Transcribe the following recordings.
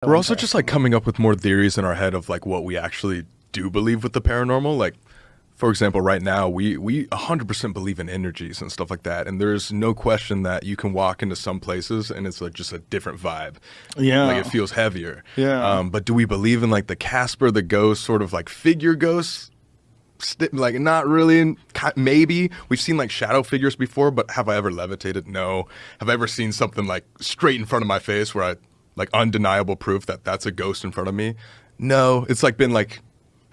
We're also just like coming up with more theories in our head of like what we actually do believe with the paranormal. Like, for example, right now we 100% believe in energies and stuff like that, and there's no question that you can walk into some places and it's like just a different vibe. Yeah, like it feels heavier. Yeah. But do we believe in like the Casper the Ghost sort of like figure ghosts? Like not really. Maybe we've seen like shadow figures before, but have I ever levitated? No. Have I ever seen something like straight in front of my face where I like undeniable proof that that's a ghost in front of me? No. It's like been like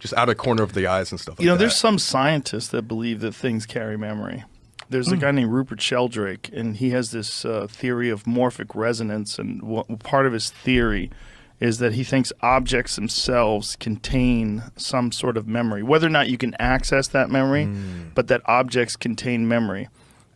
just out of corner of the eyes and stuff like that. There's some scientists that believe that things carry memory. There's a guy named Rupert Sheldrake, and he has this theory of morphic resonance, and part of his theory is that he thinks objects themselves contain some sort of memory, whether or not you can access that memory, but that objects contain memory.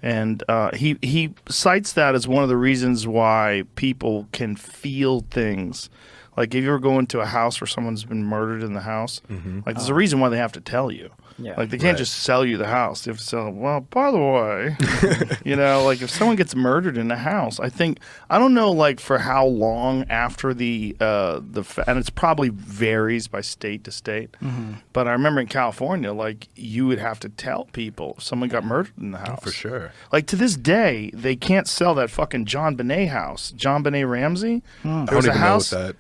And he cites that as one of the reasons why people can feel things. Like if you ever go into a house where someone's been murdered in the house, like there's a reason why they have to tell you. Yeah. Like they can't just sell you the house. They have to sell, well, by the way, like if someone gets murdered in a house, I don't know like for how long after and it's probably varies by state to state. But I remember in California, like you would have to tell people if someone got murdered in the house. Oh, for sure. Like to this day, they can't sell that fucking John Bonet house. John Bonet Ramsey. I don't even know what that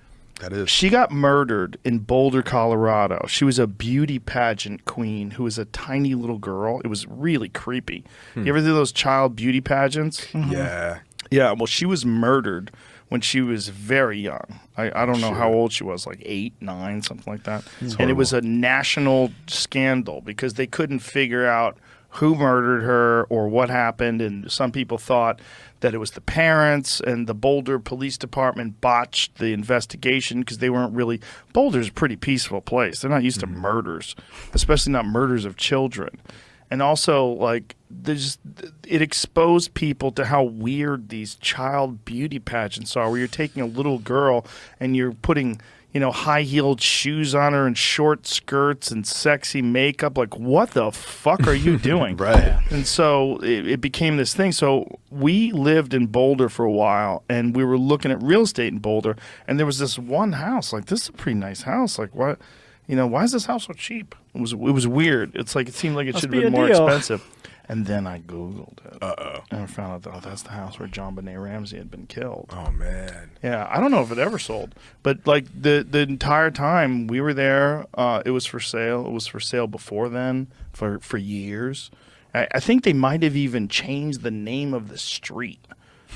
is. She got murdered in Boulder, Colorado. She was a beauty pageant queen who was a tiny little girl. It was really creepy. You ever do those child beauty pageants? Yeah. Yeah, well, she was murdered when she was very young. I don't know how old she was, like 8, 9, something like that. And it was a national scandal because they couldn't figure out who murdered her or what happened, and some people thought that it was the parents, and the Boulder Police Department botched the investigation because they weren't really – Boulder's a pretty peaceful place. They're not used to murders, especially not murders of children. And also, like, it exposed people to how weird these child beauty pageants are, where you're taking a little girl and you're putting – high-heeled shoes on her and short skirts and sexy makeup. Like, what the fuck are you doing? Right. And so it became this thing. So we lived in Boulder for a while, and we were looking at real estate in Boulder, and there was this one house. Like, this is a pretty nice house. Like, what? Why is this house so cheap? It was weird. It's like it seemed like it should have been more expensive. And then I Googled it. And I found out that's the house where John Bonet Ramsey had been killed. Oh, man. Yeah, I don't know if it ever sold. But, like, the entire time we were there, it was for sale. It was for sale before then for years. I think they might have even changed the name of the street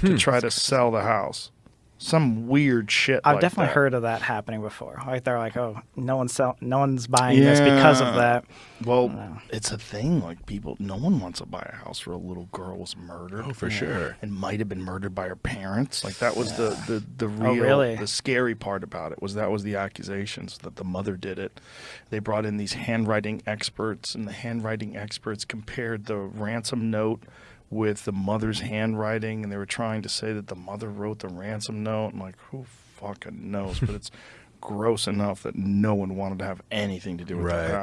to try to sell the house. Some weird shit I've like definitely that. heard of that happening before. Like they're like, oh, no one's buying this because of that. Well, it's a thing. Like no one wants to buy a house where a little girl was murdered. Oh, for sure. And might have been murdered by her parents. Like that was the real, really? the scary part about it was the accusations that the mother did it. They brought in these handwriting experts, and the handwriting experts compared the ransom note with the mother's handwriting, and they were trying to say that the mother wrote the ransom note. I'm like, who fucking knows? But it's gross enough that no one wanted to have anything to do with that house.